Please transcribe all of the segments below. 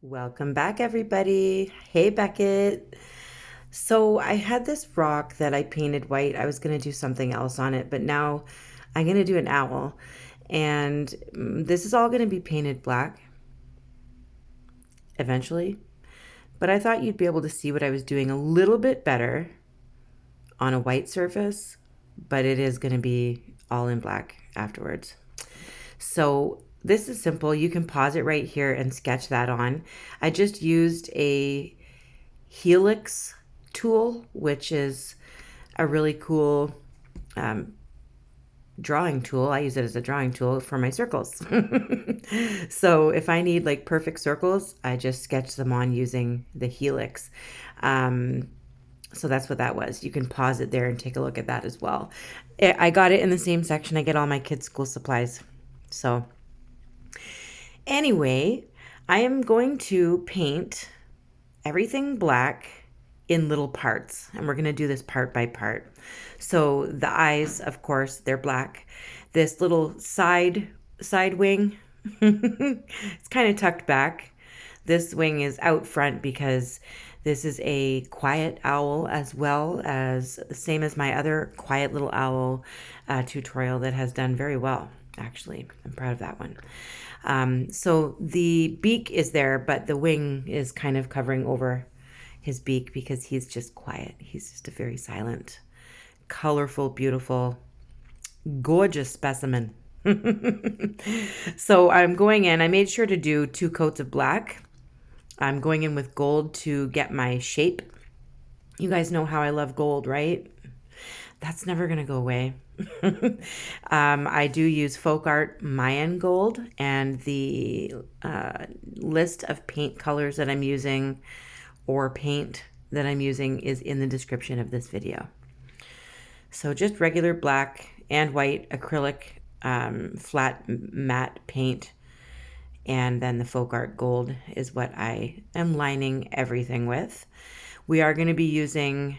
Welcome back, everybody. Hey, Beckett. So I had this rock that I painted white. I was going to do something else on it, but now I'm going to do an owl. And this is all going to be painted black eventually. But I thought you'd be able to see what I was doing a little bit better on a white surface, but it is going to be all in black afterwards. So this is simple. You can pause it right here and sketch that on. I just used a helix tool, which is a really cool drawing tool. I use it as a drawing tool for my circles. So if I need like perfect circles, I just sketch them on using the helix. So that's what that was. You can pause it there and take a look at that as well. I got it in the same section I get all my kids' school supplies. So anyway, I am going to paint everything black in little parts, and we're going to do this part by part. So the eyes, of course, they're black. This little side wing, it's kind of tucked back. This wing is out front because this is a quiet owl, as well as the same as my other quiet little owl tutorial that has done very well. Actually, I'm proud of that one. So the beak is there, but the wing is kind of covering over his beak because he's just quiet. He's just a very silent, colorful, beautiful, gorgeous specimen. So I'm going in. I made sure to do 2 coats of black. I'm going in with gold to get my shape. You guys know how I love gold, right? That's never going to go away. I do use Folkart Mayan gold, and the list of paint colors that I'm using or paint that I'm using is in the description of this video. So just regular black and white acrylic flat matte paint, and then the Folkart gold is what I am lining everything with. We are going to be using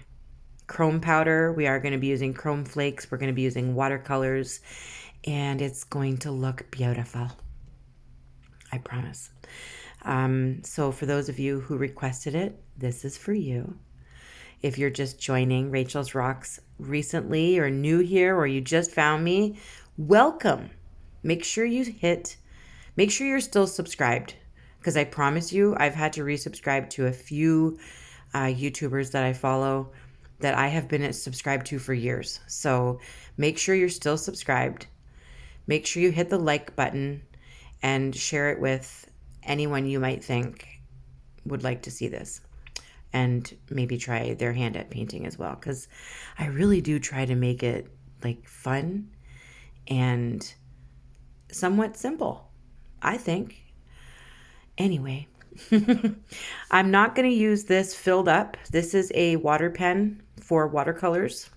chrome powder. We are going to be using chrome flakes. We're going to be using watercolors, and it's going to look beautiful. I promise. So for those of you who requested it, this is for you. If you're just joining Rachel's Rocks recently or new here, or you just found me, welcome. Make sure you're still subscribed, because I promise you, I've had to resubscribe to a few YouTubers that I follow that I have been subscribed to for years. So make sure you're still subscribed. Make sure you hit the like button and share it with anyone you might think would like to see this, and maybe try their hand at painting as well, because I really do try to make it like fun and somewhat simple, I think. Anyway, I'm not going to use this filled up. This is a water pen for watercolors.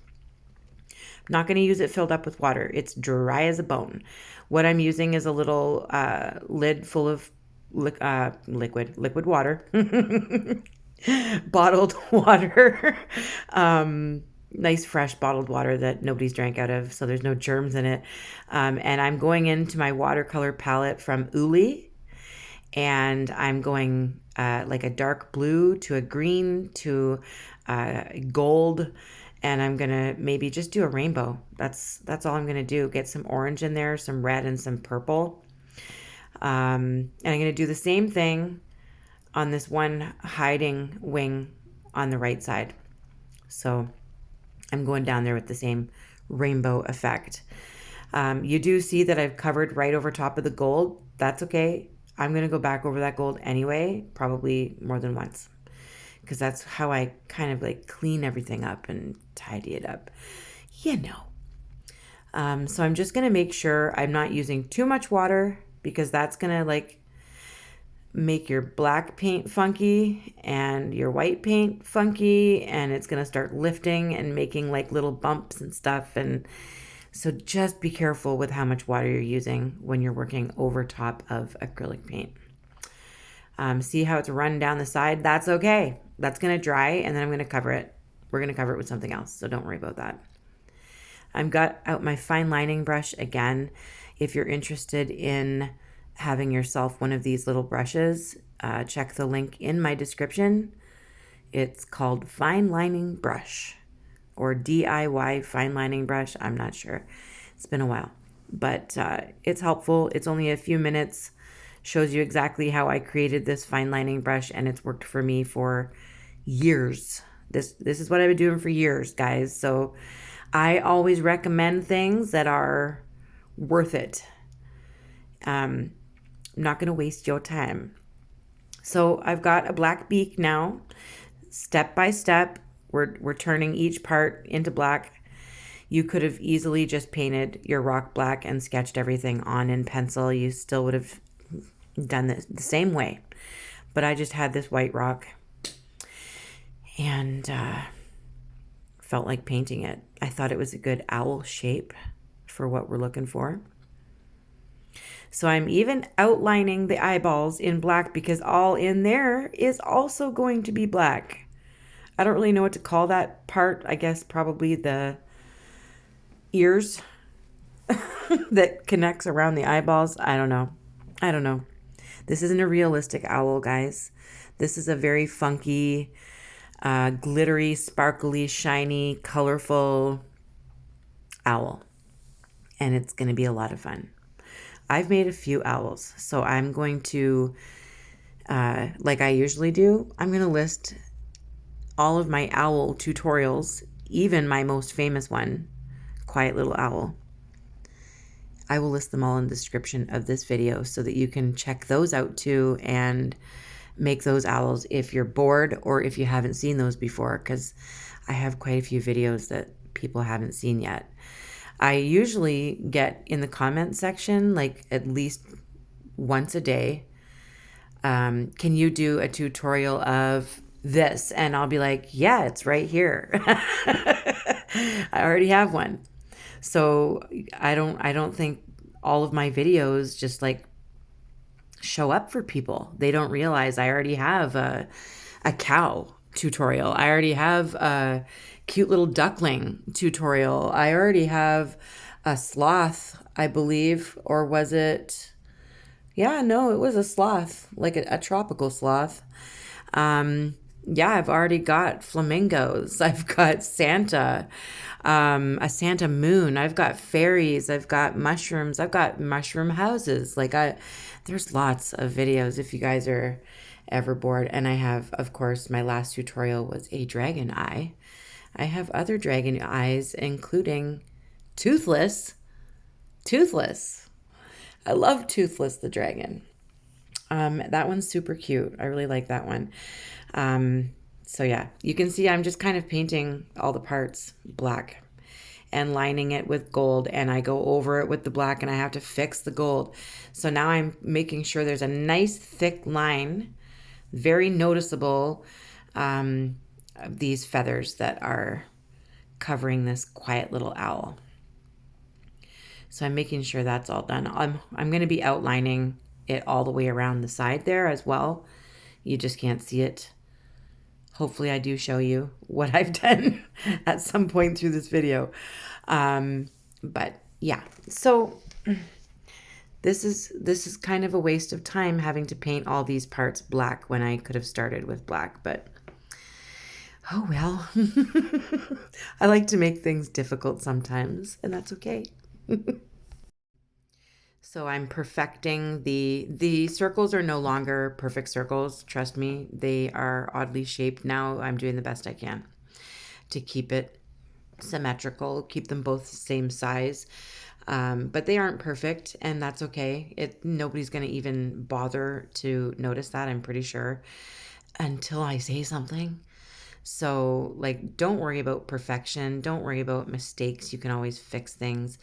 I'm not going to use it filled up with water. It's dry as a bone. What I'm using is a little lid full of liquid water, bottled water, nice fresh bottled water that nobody's drank out of, so there's no germs in it. And I'm going into my watercolor palette from Iuilewatercolours, and I'm going like a dark blue to a green to gold, and I'm gonna maybe just do a rainbow. That's all I'm gonna do. Get some orange in there, some red, and some purple. And I'm gonna do the same thing on this one hiding wing on the right side. So I'm going down there with the same rainbow effect. You do see that I've covered right over top of the gold. That's okay. I'm going to go back over that gold anyway, probably more than once, because that's how I kind of like clean everything up and tidy it up, you know. So I'm just going to make sure I'm not using too much water, because that's going to like make your black paint funky and your white paint funky, and it's going to start lifting and making like little bumps and stuff. And so just be careful with how much water you're using when you're working over top of acrylic paint. See how it's run down the side? That's okay. That's going to dry, and then I'm going to cover it. We're going to cover it with something else, so don't worry about that. I've got out my fine lining brush again. If you're interested in having yourself one of these little brushes, check the link in my description. It's called Fine Lining Brush or DIY Fine Lining Brush. I'm not sure. It's been a while, but it's helpful. It's only a few minutes. Shows you exactly how I created this fine lining brush, and it's worked for me for years. This is what I've been doing for years, guys. So I always recommend things that are worth it. I'm not going to waste your time. So I've got a black beak now. Step by step, we're turning each part into black. You could have easily just painted your rock black and sketched everything on in pencil. You still would have done this the same way. But I just had this white rock and felt like painting it. I thought it was a good owl shape for what we're looking for. So I'm even outlining the eyeballs in black because all in there is also going to be black. I don't really know what to call that part. I guess probably the ears that connects around the eyeballs. I don't know. This isn't a realistic owl, guys. This is a very funky, glittery, sparkly, shiny, colorful owl. And it's going to be a lot of fun. I've made a few owls, so I'm going to, like I usually do, I'm going to list all of my owl tutorials, even my most famous one, Quiet Little Owl. I will list them all in the description of this video so that you can check those out too and make those owls if you're bored or if you haven't seen those before, because I have quite a few videos that people haven't seen yet. I usually get in the comment section like at least once a day, can you do a tutorial of this? And I'll be like, yeah, it's right here. I already have one. So I don't think all of my videos just like show up for people. They don't realize I already have a cow tutorial. I already have a cute little duckling tutorial. I already have a sloth, I believe, or was it? Yeah, no, it was a sloth, like a tropical sloth. Yeah, I've already got flamingos. I've got Santa, a Santa moon. I've got fairies. I've got mushrooms. I've got mushroom houses. There's lots of videos if you guys are ever bored. And I have, of course, my last tutorial was a dragon eye. I have other dragon eyes, including Toothless. Toothless. I love Toothless the dragon. That one's super cute. I really like that one. So yeah, you can see I'm just kind of painting all the parts black and lining it with gold, and I go over it with the black and I have to fix the gold. So now I'm making sure there's a nice thick line, very noticeable, of these feathers that are covering this quiet little owl. So I'm making sure that's all done. I'm going to be outlining it all the way around the side there as well. You just can't see it. Hopefully I do show you what I've done at some point through this video. But yeah, so this is kind of a waste of time having to paint all these parts black when I could have started with black, but oh well. I like to make things difficult sometimes, and that's okay. So I'm perfecting the circles are no longer perfect circles. Trust me, they are oddly shaped now. I'm doing the best I can to keep it symmetrical, keep them both the same size. But they aren't perfect, and that's okay. Nobody's going to even bother to notice that, I'm pretty sure, until I say something. So, don't worry about perfection. Don't worry about mistakes. You can always fix things.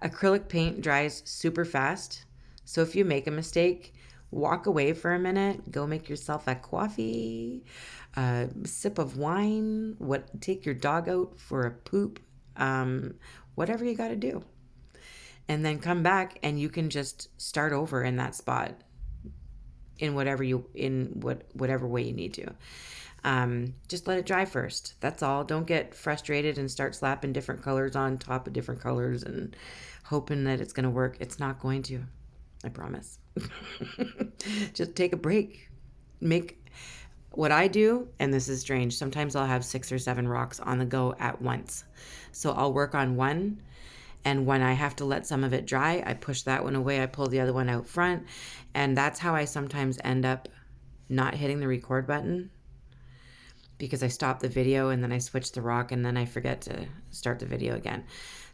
Acrylic paint dries super fast. So if you make a mistake, walk away for a minute, go make yourself a coffee, a sip of wine, take your dog out for a poop, whatever you got to do. And then come back and you can just start over in that spot in whatever way you need to. Just let it dry first. That's all. Don't get frustrated and start slapping different colors on top of different colors and hoping that it's going to work. It's not going to. I promise. Just take a break. make what I do, and this is strange, sometimes I'll have 6 or 7 rocks on the go at once. So I'll work on one, and when I have to let some of it dry, I push that one away, I pull the other one out front, and that's how I sometimes end up not hitting the record button, because I stop the video and then I switch the rock and then I forget to start the video again.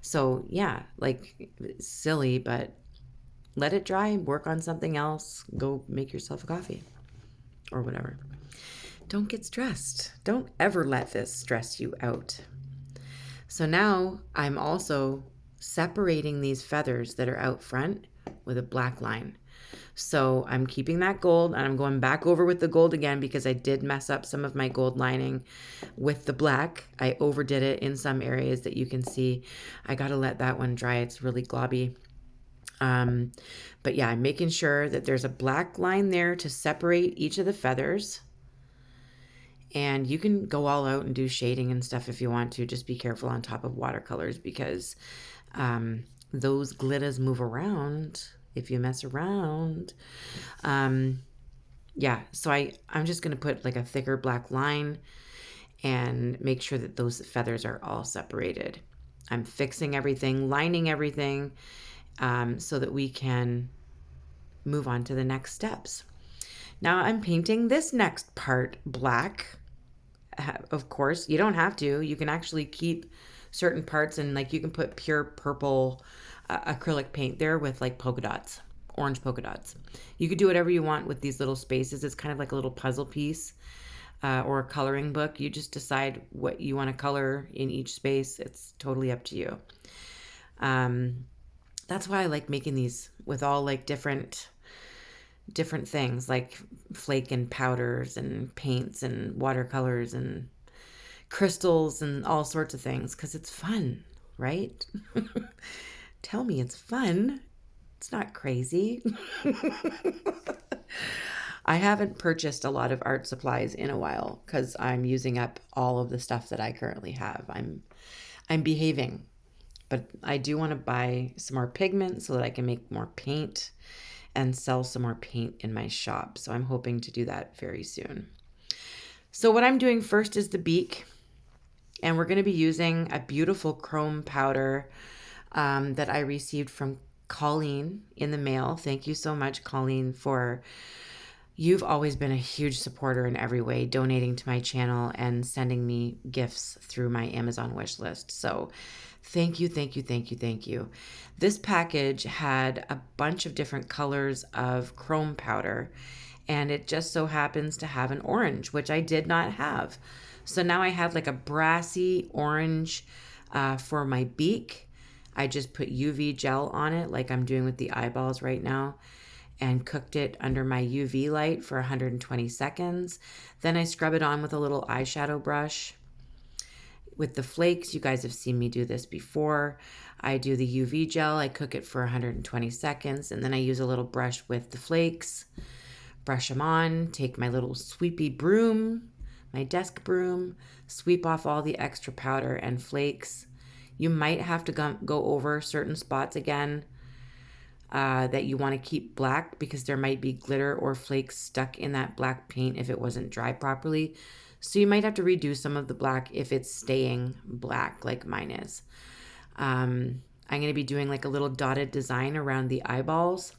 So yeah, like, silly, but let it dry, work on something else, go make yourself a coffee or whatever. Don't get stressed. Don't ever let this stress you out. So now I'm also separating these feathers that are out front with a black line. So I'm keeping that gold, and I'm going back over with the gold again because I did mess up some of my gold lining with the black. I overdid it in some areas that you can see. I got to let that one dry. It's really globby. But yeah, I'm making sure that there's a black line there to separate each of the feathers. And you can go all out and do shading and stuff if you want to. Just be careful on top of watercolors because those glitters move around if you mess around. Yeah, so I'm just going to put like a thicker black line and make sure that those feathers are all separated. I'm fixing everything, lining everything, so that we can move on to the next steps. Now I'm painting this next part black. Of course, you don't have to. You can actually keep certain parts, and like you can put pure purple acrylic paint there with like polka dots, orange polka dots. You could do whatever you want with these little spaces. It's kind of like a little puzzle piece or a coloring book. You just decide what you want to color in each space. It's totally up to you. That's why I like making these with all like different things like flake and powders and paints and watercolors and crystals and all sorts of things, because it's fun, right? Tell me it's fun. It's not crazy. I haven't purchased a lot of art supplies in a while because I'm using up all of the stuff that I currently have. I'm behaving, but I do want to buy some more pigment so that I can make more paint and sell some more paint in my shop. So I'm hoping to do that very soon. So what I'm doing first is the beak, and we're going to be using a beautiful chrome powder that I received from Colleen in the mail. Thank you so much, Colleen, you've always been a huge supporter in every way, donating to my channel and sending me gifts through my Amazon wish list. So thank you, thank you, thank you, thank you. This package had a bunch of different colors of chrome powder, and it just so happens to have an orange, which I did not have. So now I have like a brassy orange for my beak. I just put UV gel on it like I'm doing with the eyeballs right now, and cooked it under my UV light for 120 seconds. Then I scrub it on with a little eyeshadow brush. With the flakes, you guys have seen me do this before. I do the UV gel, I cook it for 120 seconds, and then I use a little brush with the flakes, brush them on, take my little sweepy broom, my desk broom, sweep off all the extra powder and flakes. You might have to go over certain spots again that you want to keep black, because there might be glitter or flakes stuck in that black paint if it wasn't dry properly. So you might have to redo some of the black if it's staying black like mine is. I'm going to be doing like a little dotted design around the eyeballs,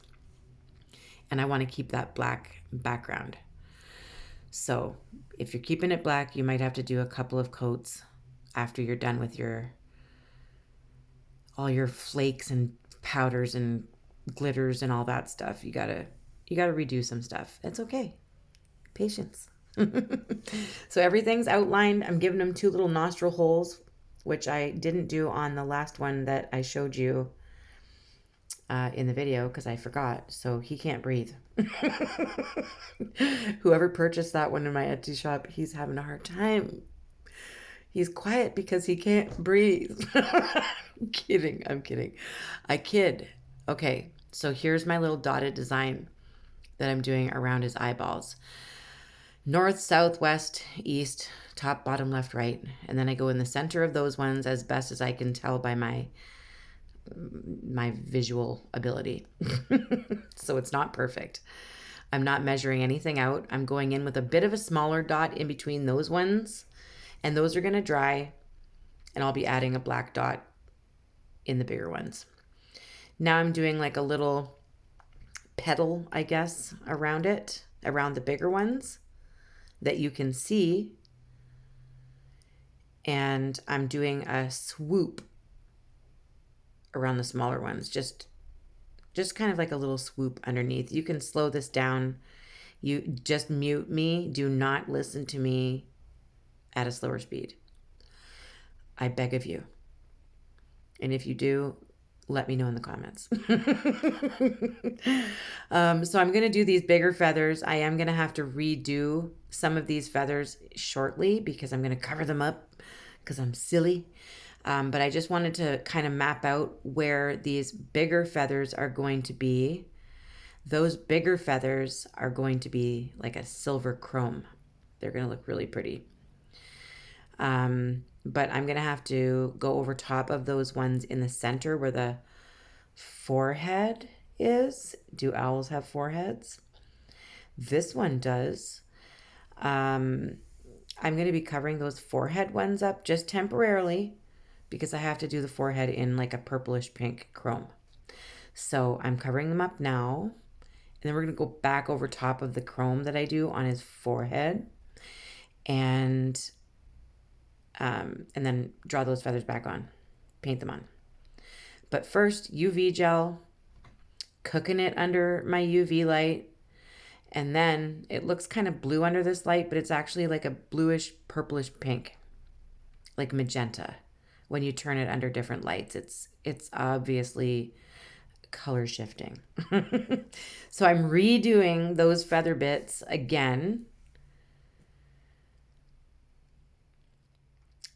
and I want to keep that black background. So if you're keeping it black, you might have to do a couple of coats after you're done with all your flakes and powders and glitters and all that stuff. You gotta redo some stuff. It's okay. Patience. So everything's outlined. I'm giving them 2 little nostril holes, which I didn't do on the last one that I showed you in the video because I forgot. So he can't breathe. Whoever purchased that one in my Etsy shop, he's having a hard time. He's quiet because he can't breathe. I'm kidding. I kid. Okay, so here's my little dotted design that I'm doing around his eyeballs. North, south, west, east, top, bottom, left, right. And then I go in the center of those ones as best as I can tell by my visual ability. So it's not perfect. I'm not measuring anything out. I'm going in with a bit of a smaller dot in between those ones, and those are going to dry, and I'll be adding a black dot in the bigger ones. Now I'm doing like a little petal, I guess, around it, around the bigger ones that you can see. And I'm doing a swoop around the smaller ones, just kind of like a little swoop underneath. You can slow this down. You just mute me. Do not listen to me at a slower speed. I beg of you. And if you do, let me know in the comments. So I'm going to do these bigger feathers. I am going to have to redo some of these feathers shortly because I'm going to cover them up because I'm silly. But I just wanted to kind of map out where these bigger feathers are going to be. Those bigger feathers are going to be like a silver chrome. They're going to look really pretty. But I'm going to have to go over top of those ones in the center where the forehead is. Do owls have foreheads? This one does. I'm going to be covering those forehead ones up just temporarily because I have to do the forehead in like a purplish pink chrome. So I'm covering them up now. And then we're going to go back over top of the chrome that I do on his forehead. And then draw those feathers back on. Paint them on. But first, UV gel. Cooking it under my UV light. And then it looks kind of blue under this light, but it's actually like a bluish, purplish pink. Like magenta. When you turn it under different lights, it's obviously color shifting. So I'm redoing those feather bits again.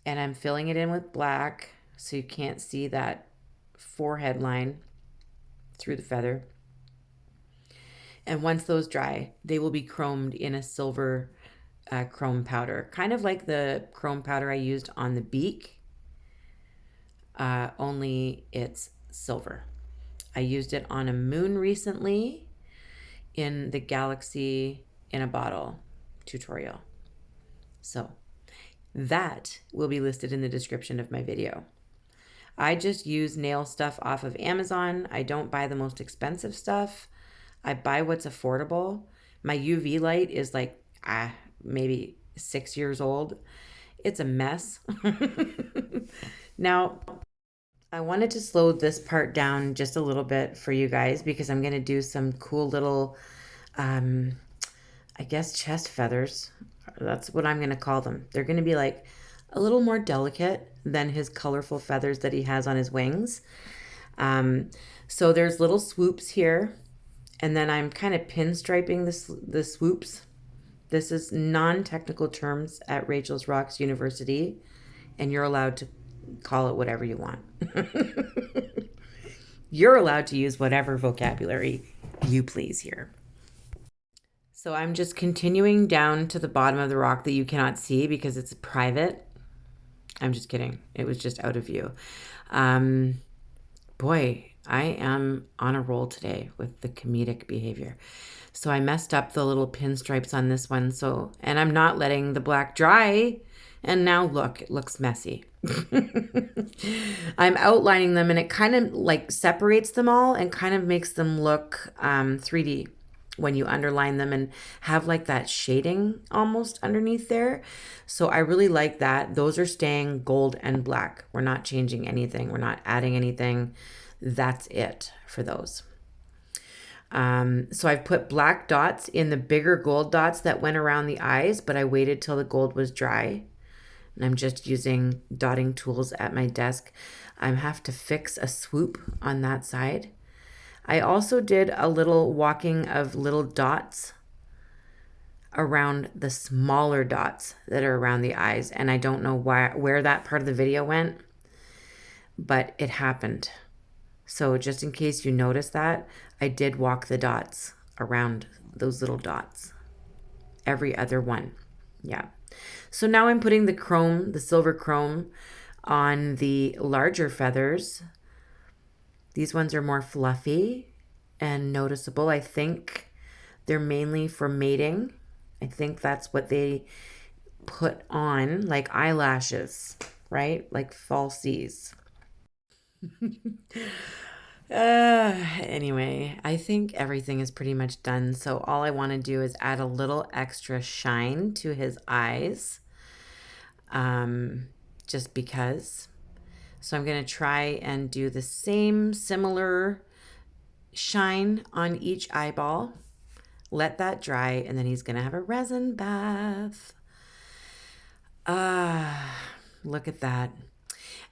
And I'm filling it in with black so you can't see that forehead line through the feather. And once those dry, they will be chromed in a silver chrome powder. Kind of like the chrome powder I used on the beak, only it's silver. I used it on a moon recently in the Galaxy in a Bottle tutorial. So that will be listed in the description of my video. I just use nail stuff off of Amazon. I don't buy the most expensive stuff. I buy what's affordable. My UV light is like maybe 6 years old. It's a mess. Now, I wanted to slow this part down just a little bit for you guys because I'm going to do some cool little, I guess, chest feathers. That's what I'm going to call them. They're going to be like a little more delicate than his colorful feathers that he has on his wings. So there's little swoops here. And then I'm kind of pinstriping the swoops. This is non-technical terms at Rachel's Rocks University. And you're allowed to call it whatever you want. You're allowed to use whatever vocabulary you please here. So I'm just continuing down to the bottom of the rock that you cannot see because it's private. I'm just kidding. It was just out of view. Boy, I am on a roll today with the comedic behavior. So I messed up the little pinstripes on this one. And I'm not letting the black dry. And now look, it looks messy. I'm outlining them and it kind of like separates them all and kind of makes them look 3D when you underline them and have like that shading almost underneath there. So I really like that. Those are staying gold and black. We're not changing anything. We're not adding anything. That's it for those. So I've put black dots in the bigger gold dots that went around the eyes, but I waited till the gold was dry. And I'm just using dotting tools at my desk. I have to fix a swoop on that side. I also did a little walking of little dots around the smaller dots that are around the eyes. And I don't know where that part of the video went, but it happened. So just in case you notice that, I did walk the dots around those little dots. Every other one. Yeah. So now I'm putting the chrome, the silver chrome, on the larger feathers. These ones are more fluffy and noticeable. I think They're mainly for mating. I think that's what they put on, like eyelashes, right? Like falsies. Anyway, I think everything is pretty much done. So all I want to do is add a little extra shine to his eyes, just because. So I'm going to try and do the same similar shine on each eyeball. Let that dry, and then he's going to have a resin bath. Look at that.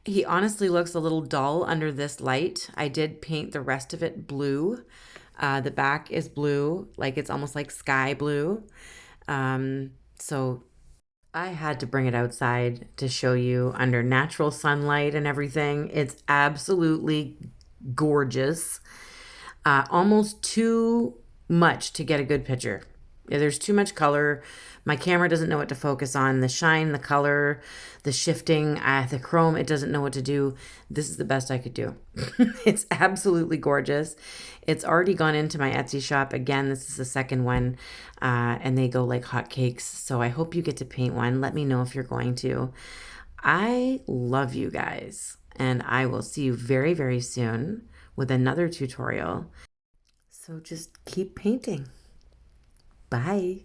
He honestly looks a little dull under this light. I did paint the rest of it blue. The back is blue, like it's almost like sky blue. So I had to bring it outside to show you under natural sunlight and everything. It's absolutely gorgeous. Almost too much to get a good picture. Yeah, there's too much color. My camera doesn't know what to focus on. The shine, the color, the shifting, the chrome, it doesn't know what to do. This is the best I could do. It's absolutely gorgeous. It's already gone into my Etsy shop. Again, this is the second one, and they go like hotcakes. So I hope you get to paint one. Let me know if you're going to. I love you guys, and I will see you very, very soon with another tutorial. So just keep painting. Bye.